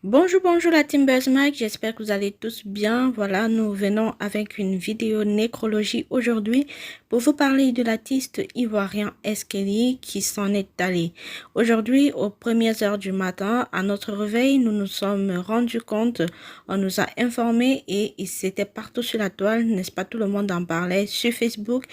Bonjour, bonjour la team Buzzmac, j'espère que vous allez tous bien. Voilà, nous venons avec une vidéo nécrologie aujourd'hui pour vous parler de l'artiste ivoirien Eskeli qui s'en est allé. Aujourd'hui, aux premières heures du matin, à notre réveil, nous nous sommes rendus compte, on nous a informé et c'était partout sur la toile, n'est-ce pas, tout le monde en parlait sur Facebook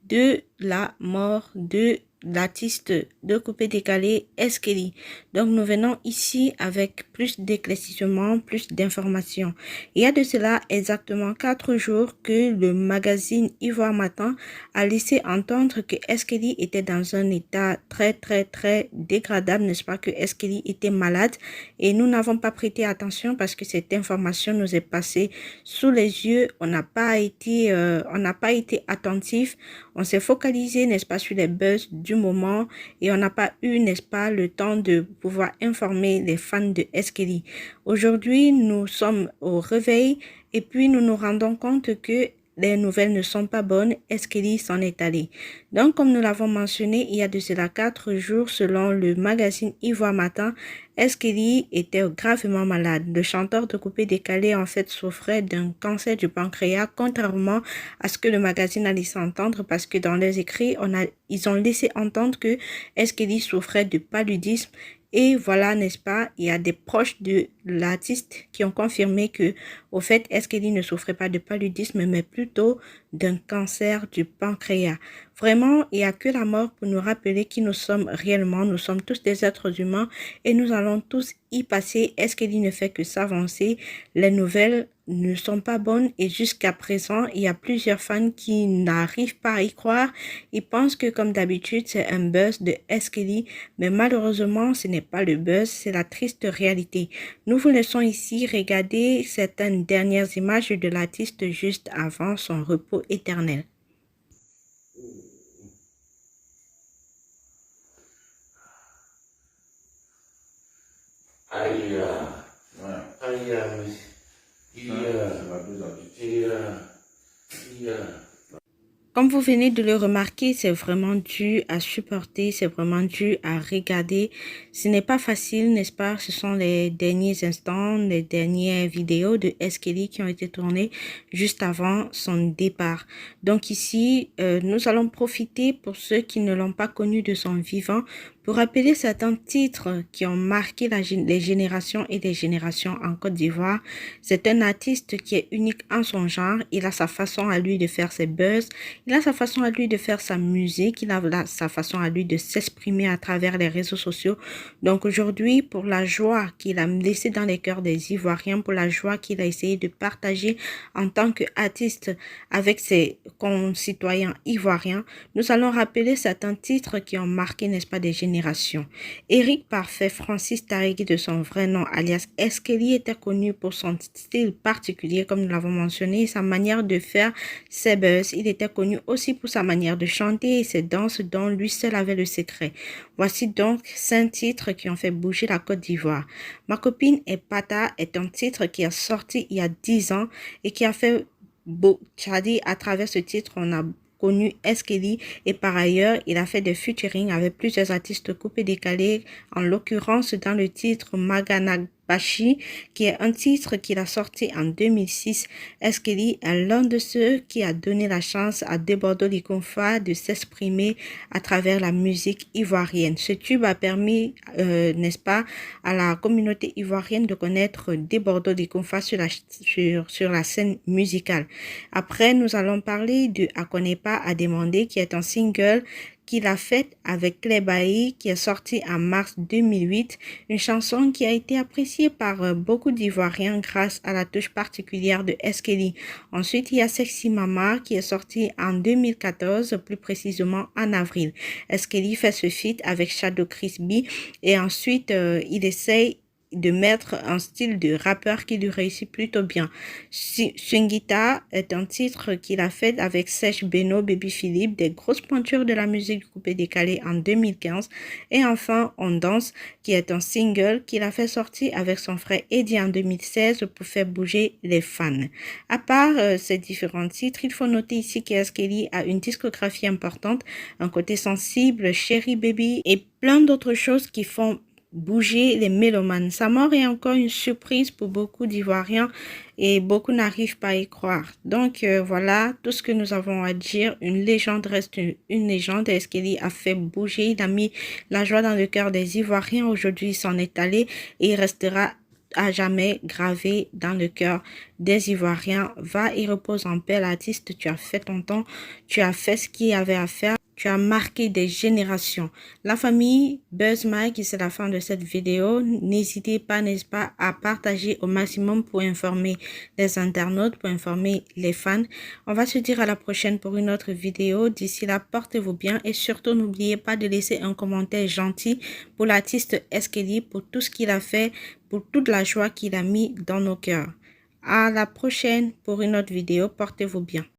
de la mort de l'artiste de coupé décalé Eskeli. Donc, nous venons ici avec plus d'éclaircissements, plus d'informations. Il y a de cela exactement 4 jours que le magazine Ivoire Matin a laissé entendre que Eskeli était dans un état très dégradable, n'est-ce pas, que Eskeli était malade et nous n'avons pas prêté attention parce que cette information nous est passée sous les yeux. On n'a pas été attentif. On s'est focalisé, n'est-ce pas, sur les buzz du moment et on n'a pas eu, n'est-ce pas, le temps de pouvoir informer les fans de Eskeli. Aujourd'hui, nous sommes au réveil et puis nous nous rendons compte que les nouvelles ne sont pas bonnes. Eskeli s'en est allé. Donc, comme nous l'avons mentionné, il y a de cela 4 jours, selon le magazine Ivoire Matin, Eskeli était gravement malade. Le chanteur de coupé décalé, en fait, souffrait d'un cancer du pancréas, contrairement à ce que le magazine a laissé entendre, parce que dans les écrits, ils ont laissé entendre que Eskeli souffrait de paludisme. Et voilà, n'est-ce pas, il y a des proches de l'artiste qui ont confirmé que, au fait, Eskeli ne souffrait pas de paludisme, mais plutôt d'un cancer du pancréas. Vraiment, il n'y a que la mort pour nous rappeler qui nous sommes réellement. Nous sommes tous des êtres humains et nous allons tous y passer. Eskeli ne fait que s'avancer. Les nouvelles ne sont pas bonnes et jusqu'à présent, il y a plusieurs fans qui n'arrivent pas à y croire. Ils pensent que comme d'habitude, c'est un buzz de Eskeli, mais malheureusement, ce n'est pas le buzz, c'est la triste réalité. Nous vous laissons ici regarder certaines dernières images de l'artiste juste avant son repos éternel. Aïe, Ouais. aïe, Ça, c'est la deux habitudes. aïe. Comme vous venez de le remarquer, c'est vraiment dû à supporter, c'est vraiment dû à regarder. Ce n'est pas facile, n'est-ce pas? Ce sont les derniers instants, les dernières vidéos de Eskeli qui ont été tournées juste avant son départ. Donc ici, nous allons profiter pour ceux qui ne l'ont pas connu de son vivant pour rappeler certains titres qui ont marqué les générations et des générations en Côte d'Ivoire. C'est un artiste qui est unique en son genre. Il a sa façon à lui de faire ses buzz. Il a sa façon à lui de faire sa musique, il a sa façon à lui de s'exprimer à travers les réseaux sociaux. Donc aujourd'hui, pour la joie qu'il a laissée dans les cœurs des Ivoiriens, pour la joie qu'il a essayé de partager en tant qu'artiste avec ses concitoyens ivoiriens, nous allons rappeler certains titres qui ont marqué, n'est-ce pas, des générations. Éric Parfait, Francis Tarigui de son vrai nom, alias Eskeli, était connu pour son style particulier, comme nous l'avons mentionné, sa manière de faire ses buzz. Il était connu aussi pour sa manière de chanter et ses danses dont lui seul avait le secret. Voici donc 5 titres qui ont fait bouger la Côte d'Ivoire. Ma copine est Pata est un titre qui a sorti il y a 10 ans et qui a fait beau. C'est-à-dire, à travers ce titre, on a connu Eskeli et par ailleurs, il a fait des featuring avec plusieurs artistes coupés décalés, en l'occurrence dans le titre Maganagbashi, qui est un titre qu'il a sorti en 2006. Eskeli est l'un de ceux qui a donné la chance à Debordo Likonfa de s'exprimer à travers la musique ivoirienne. Ce tube a permis, n'est-ce pas, à la communauté ivoirienne de connaître Debordo Likonfa sur la scène musicale. Après, nous allons parler de Akonepa à demander, qui est un single qu'il a fait avec Claire Bailly, qui est sorti en mars 2008, une chanson qui a été appréciée par beaucoup d'Ivoiriens grâce à la touche particulière de Eskeli. Ensuite, il y a Sexy Mama qui est sorti en 2014, plus précisément en avril. Eskeli fait ce feat avec Shadow Crispy et ensuite il essaye de mettre un style de rappeur qui lui réussit plutôt bien. Swingita est un titre qu'il a fait avec Sech Beno, Baby Philippe, des grosses pointures de la musique du coupé décalé en 2015. Et enfin, On danse, qui est un single qu'il a fait sortir avec son frère Eddie en 2016 pour faire bouger les fans. À part ces différents titres, il faut noter ici qu'Eskeli a une discographie importante, un côté sensible, Chéri Baby et plein d'autres choses qui font bouger les mélomanes. Sa mort est encore une surprise pour beaucoup d'Ivoiriens et beaucoup n'arrivent pas à y croire. Donc voilà tout ce que nous avons à dire. Une légende reste une légende. Eskeli a fait bouger, il a mis la joie dans le cœur des Ivoiriens. Aujourd'hui, il s'en est allé et il restera à jamais gravé dans le cœur des Ivoiriens. Va et repose en paix, l'artiste. Tu as fait ton temps, tu as fait ce qu'il y avait à faire. Tu as marqué des générations. La famille Buzz Mike, c'est la fin de cette vidéo. N'hésitez pas, n'est-ce pas, à partager au maximum pour informer les internautes, pour informer les fans. On va se dire à la prochaine pour une autre vidéo. D'ici là, portez-vous bien et surtout n'oubliez pas de laisser un commentaire gentil pour l'artiste Eskeli, pour tout ce qu'il a fait, pour toute la joie qu'il a mis dans nos cœurs. À la prochaine pour une autre vidéo. Portez-vous bien.